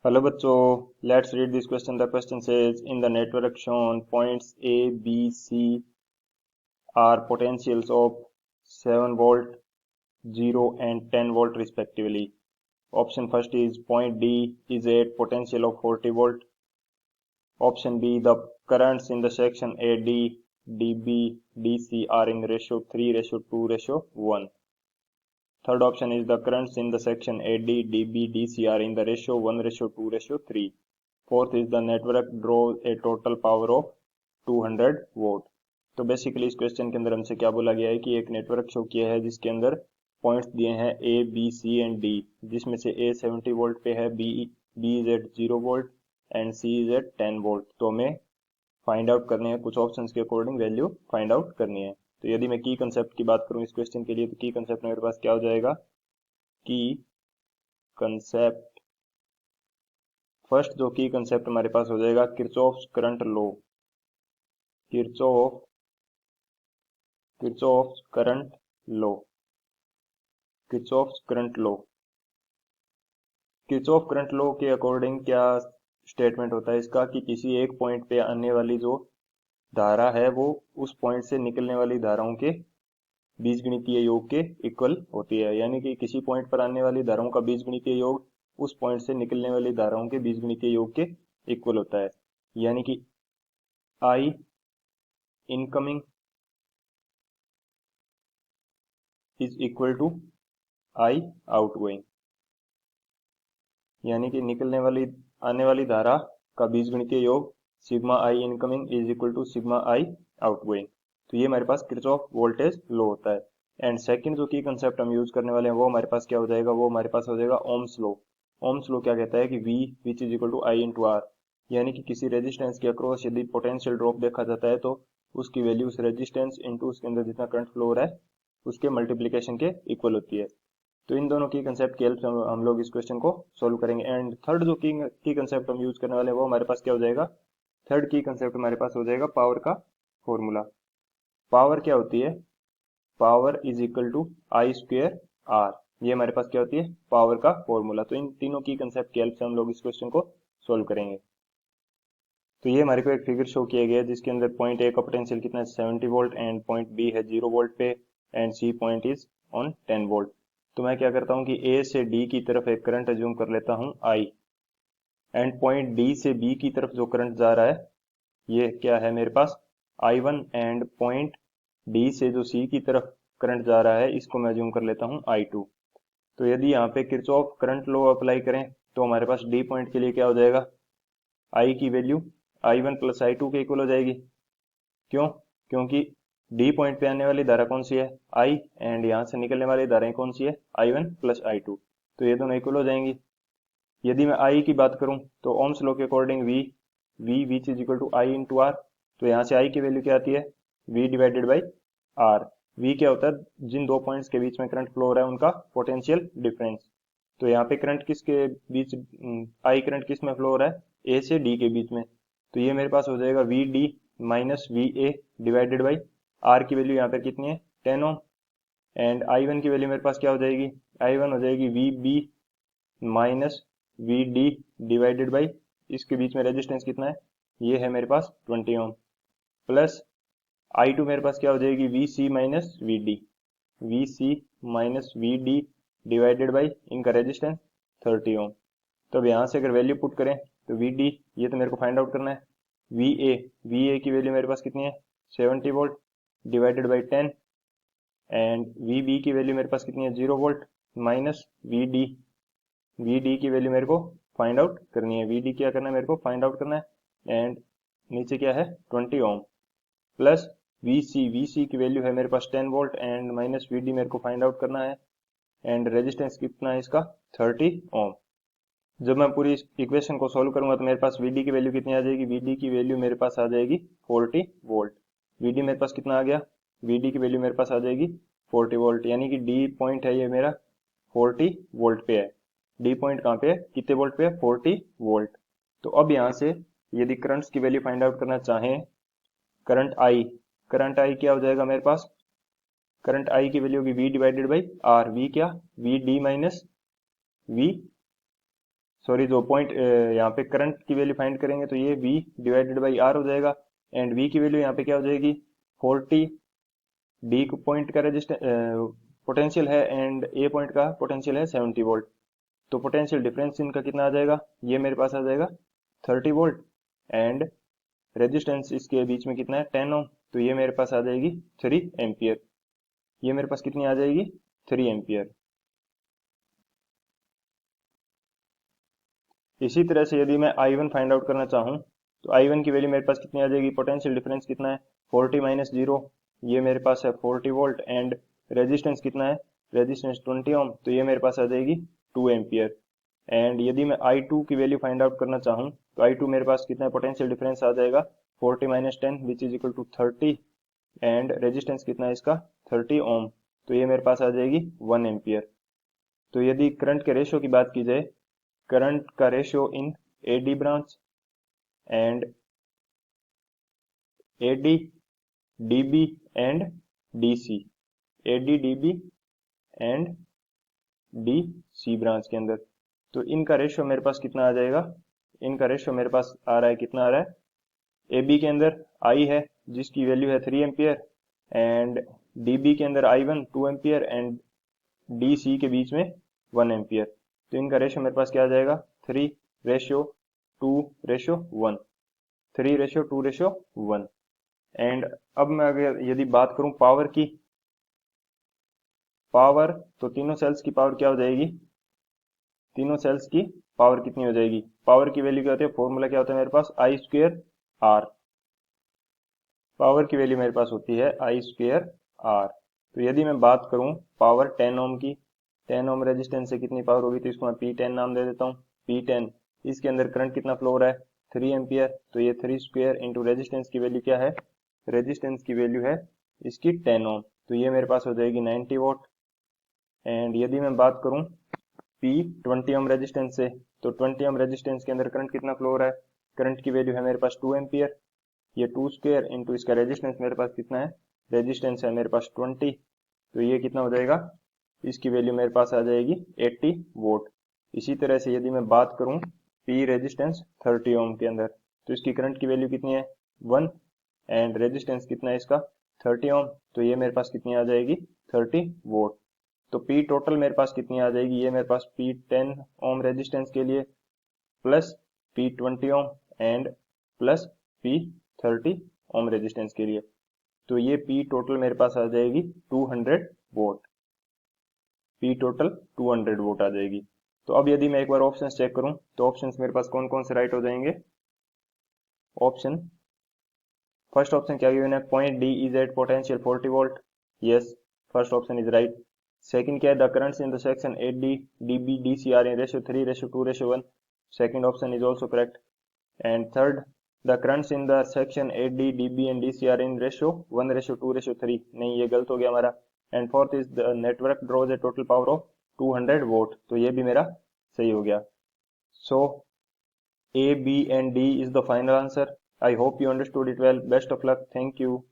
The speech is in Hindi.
Hello bachcho, let's read this question. The question says in the network shown points A, B, C are potentials of 7 volt, 0 and 10 volt respectively. Option first is point D is at potential of 40 volt. Option B, the currents in the section AD, DB, DC are in ratio 3:2:1. Third option is the currents in the section AD, DB, DC are in the ratio 1:2:3. Fourth is the network draws a total power of 200 vote. तो बेसिकली इस क्वेश्चन के अंदर हमसे क्या बोला गया है कि एक नेटवर्क शो किया है जिसके अंदर पॉइंट्स दिए हैं A B C and D, जिसमें से ए 70 वोल्ट पे है, B is at 0 volt and C is at 10 volt. तो हमें फाइंड आउट करने हैं, कुछ ऑप्शंस के अकॉर्डिंग वैल्यू फाइंड आउट करनी है। तो यदि मैं की कंसेप्ट की बात करूं इस क्वेश्चन के लिए, तो की कंसेप्ट मेरे पास क्या हो जाएगा, की कंसेप्ट फर्स्ट जो की कंसेप्ट हमारे पास हो जाएगा Kirchhoff's current law. Kirchhoff's current law, Kirchhoff's current law. Kirchhoff current law के अकॉर्डिंग क्या स्टेटमेंट होता है इसका, कि किसी एक पॉइंट पे आने वाली जो धारा है वो उस पॉइंट से निकलने वाली धाराओं के बीजगणितीय योग के इक्वल होती है। यानी कि किसी पॉइंट पर आने वाली धाराओं का बीजगणितीय योग उस पॉइंट से निकलने वाली धाराओं के बीजगणितीय योग के इक्वल होता है। यानी कि I incoming is equal to I outgoing. यानी कि आने वाली धारा का बीजगणितीय योग sigma I incoming is equal to sigma I outgoing. तो ये हमारे पास किरचॉफ वोल्टेज लॉ होता है। एंड सेकंड जो की कंसेप्ट हम यूज करने वाले हैं वो हमारे पास क्या हो जाएगा, वो हमारे पास हो जाएगा ओम्स लॉ। ओम्स लॉ क्या कहता है कि V which is equal to I into R. यानी कि किसी रेजिस्टेंस के अक्रॉस यदि पोटेंशियल ड्रॉप देखा जाता है तो उसकी वैल्यू उस रेजिस्टेंस इंटू उसके अंदर जितना करंट फ्लो हो रहा है उसके मल्टीप्लीकेशन के इक्वल होती है। तो इन दोनों की कंसेप्ट की हेल्प से हम लोग इस क्वेश्चन को सोल्व करेंगे। एंड थर्ड जो की कंसेप्ट हम यूज करने वाले हैं वो हमारे पास क्या हो जाएगा, थर्ड की कंसेप्ट हमारे पास हो जाएगा पावर का फॉर्मूला। पावर क्या होती है, power is equal to I square R. ये हमारे पास क्या होती है, पावर का फॉर्मूला। तो इन तीनों की कंसेप्ट की हेल्प से हम लोग इस क्वेश्चन को सोल्व करेंगे। तो ये हमारे को एक फिगर शो किया गया है जिसके अंदर पॉइंट ए का पोटेंशियल कितना है 70 वोल्ट एंड पॉइंट बी है 0 वोल्ट पे and C point is on 10 volt. तो मैं क्या करता हूँ कि ए से डी की तरफ एक करंट अज्यूम कर लेता हूँ आई, एंड पॉइंट डी से बी की तरफ जो करंट जा रहा है ये क्या है मेरे पास I1, एंड पॉइंट डी से जो सी की तरफ करंट जा रहा है इसको मैं अज्यूम कर लेता हूँ I2। तो यदि यहाँ पे किरचॉफ करंट लॉ अप्लाई करें तो हमारे पास डी पॉइंट के लिए क्या हो जाएगा, आई की वैल्यू I1 प्लस I2 के इक्वल हो जाएगी। क्यों, क्योंकि डी पॉइंट पे आने वाली धारा कौन सी है I, एंड यहाँ से निकलने वाली धाराएं कौन सी है I1 प्लस I2। तो ये दोनों इक्वल हो जाएंगी। यदि मैं I की बात करूं तो ओम्स लॉ के according V which is equal to I into R. तो यहाँ से I की वैल्यू क्या आती है, V divided by R. V क्या होता है, जिन दो पॉइंट्स के बीच में करंट फ्लो हो रहा है उनका पोटेंशियल डिफरेंस। तो यहाँ पे करंट किसके बीच, I करंट किस में फ्लो हो रहा है, A से D के बीच में। तो ये मेरे पास हो जाएगा VD minus VA divided by R की वैल्यू यहाँ पर कितनी है 10 ओम, एंड I1 की वैल्यू मेरे पास क्या हो जाएगी, I1 हो जाएगी VB minus VD divided by इसके बीच में रेजिस्टेंस कितना है, ये है मेरे पास 20 ओम, प्लस I2 मेरे पास क्या हो जाएगी VC minus VD, VC minus VD divided by इनका रेजिस्टेंस 30 ओम। तो अब यहाँ से अगर वैल्यू पुट करें तो VD ये तो मेरे को फाइंड आउट करना है, VA की वैल्यू मेरे पास कितनी है 70 volt divided by 10, and VB की वैल्यू मेरे पास कितनी है 0 वोल्ट माइनस VD की वैल्यू मेरे को फाइंड आउट करनी है। VD क्या करना है, मेरे को फाइंड आउट करना है, एंड नीचे क्या है 20 ओम, प्लस VC की वैल्यू है मेरे पास 10 वोल्ट एंड माइनस VD मेरे को फाइंड आउट करना है, एंड रेजिस्टेंस कितना है इसका 30 ओम। जब मैं पूरी इक्वेशन को सोल्व करूंगा तो मेरे पास VD की वैल्यू कितनी आ जाएगी, VD की वैल्यू मेरे पास आ जाएगी 40 वोल्ट। VD मेरे पास कितना आ गया, VD की वैल्यू मेरे पास आ जाएगी 40 वोल्ट। यानी कि डी पॉइंट है ये मेरा 40 वोल्ट पे है। डी पॉइंट कहाँ पे है, कितने वोल्ट पे है 40 वोल्ट। तो अब यहाँ से यदि करंट्स की वैल्यू फाइंड आउट करना चाहें, करंट आई क्या हो जाएगा मेरे पास, करंट आई की वैल्यू होगी V divided by R. V क्या, V D माइनस V सॉरी जो पॉइंट यहाँ पे करंट की वैल्यू फाइंड करेंगे तो ये V डिवाइडेड बाई R हो जाएगा, एंड V की वैल्यू यहाँ पे क्या हो जाएगी 40, D पॉइंट का रेजिस्टेंस पोटेंशियल है एंड A पॉइंट का पोटेंशियल है 70 वोल्ट। तो पोटेंशियल डिफरेंस इनका कितना आ जाएगा, ये मेरे पास आ जाएगा 30 वोल्ट, एंड रेजिस्टेंस इसके बीच में कितना है 10 ओम, तो ये मेरे पास आ जाएगी 3 एम्पियर। ये मेरे पास कितनी आ जाएगी 3 एम्पियर। इसी तरह से यदि मैं I1 फाइंड आउट करना चाहूँ तो I1 की वैल्यू मेरे पास कितनी आ जाएगी, पोटेंशियल डिफरेंस कितना है 40 माइनस 0, ये मेरे पास है 40 वोल्ट, एंड रेजिस्टेंस कितना है, रेजिस्टेंस 20 ओम, तो ये मेरे पास आ जाएगी 2 एम्पियर। एंड यदि मैं I2 की वैल्यू फाइंड आउट करना चाहूँ तो I2 मेरे पास कितना है, पोटेंशियल डिफरेंस आ जाएगा 40 minus 10 which is equal to 30, and resistance कितना है इसका 30 ओम, तो ये मेरे पास आ जाएगी 1 एम्पियर। तो यदि करंट के रेशियो की बात की जाए, करंट का ratio in AD branch and AD, DB and DC, AD, DB and DC branch के अंदर, तो इनका रेशियो मेरे पास कितना आ जाएगा, इनका रेशियो मेरे पास आ रहा है, कितना आ रहा है, AB के अंदर I है जिसकी वैल्यू है 3 एम्पियर, एंड DB के अंदर I1 2 एम्पियर, एंड DC के बीच में 1 एम्पियर। तो इनका रेशियो मेरे पास क्या आ जाएगा 3:2:1, 3:2:1। एंड अब मैं अगर यदि बात करूं पावर की, पावर तो तीनों सेल्स की पावर क्या हो जाएगी, तीनों सेल्स की पावर कितनी हो जाएगी, पावर की वैल्यू क्या होती है, फॉर्मूला क्या होता है मेरे पास I²R, पावर की वैल्यू मेरे पास होती है I²R। तो यदि मैं बात करूं पावर 10 ओम की, 10 ओम रेजिस्टेंस से कितनी पावर होगी, तो इसको मैं P10 नाम दे देता हूँ, P10, इसके अंदर करंट कितना फ्लो हो रहा है 3 एम्पियर, तो ये 3 स्क्वायर इंटू रेजिस्टेंस की वैल्यू क्या है, रेजिस्टेंस की वैल्यू है इसकी 10 ओम, तो ये मेरे पास हो जाएगी 90 वोल्ट। एंड यदि मैं बात करूं P20 ओम रेजिस्टेंस से, तो 20 ओम रेजिस्टेंस के अंदर करंट कितना फ्लो हो रहा है, करंट की वैल्यू है मेरे पास 2 एम्पियर, ये 2 स्क्वायर इंटू इसका रेजिस्टेंस मेरे पास कितना है, रेजिस्टेंस है मेरे पास 20, तो ये कितना हो जाएगा, इसकी वैल्यू मेरे पास आ जाएगी 80 वोल्ट। इसी तरह से यदि मैं बात करूं P रेजिस्टेंस 30 ओम के अंदर, तो इसकी करंट की वैल्यू कितनी है 1, एंड रेजिस्टेंस कितना है इसका 30 ओम, तो ये मेरे पास कितनी आ जाएगी 30 वोल्ट। तो P टोटल मेरे पास कितनी आ जाएगी, ये मेरे पास P10 ओम रेजिस्टेंस के लिए plus P20 ohm and plus P30 ohm resistance के लिए, तो ये P टोटल मेरे पास आ जाएगी 200 वोल्ट, P टोटल 200 वोल्ट आ जाएगी। तो अब यदि मैं एक बार ऑप्शंस चेक करूं तो ऑप्शंस मेरे पास कौन कौन से राइट हो जाएंगे, ऑप्शन फर्स्ट ऑप्शन क्या गिवन है, point D is at potential 40 volt, yes first option is right. Second क्या है, the currents in the section AD, DB, DC are in ratio 3:2:1, second option is also correct. And third, the currents in the section AD, DB and DC are in ratio 1:2:3, नहीं ये गलत हो गया हमारा। And fourth is the network draws A total power of 200 volt, तो ये भी मेरा सही हो गया। सो A, B and D is the final answer. I hope you understood it well. Best of luck. Thank you.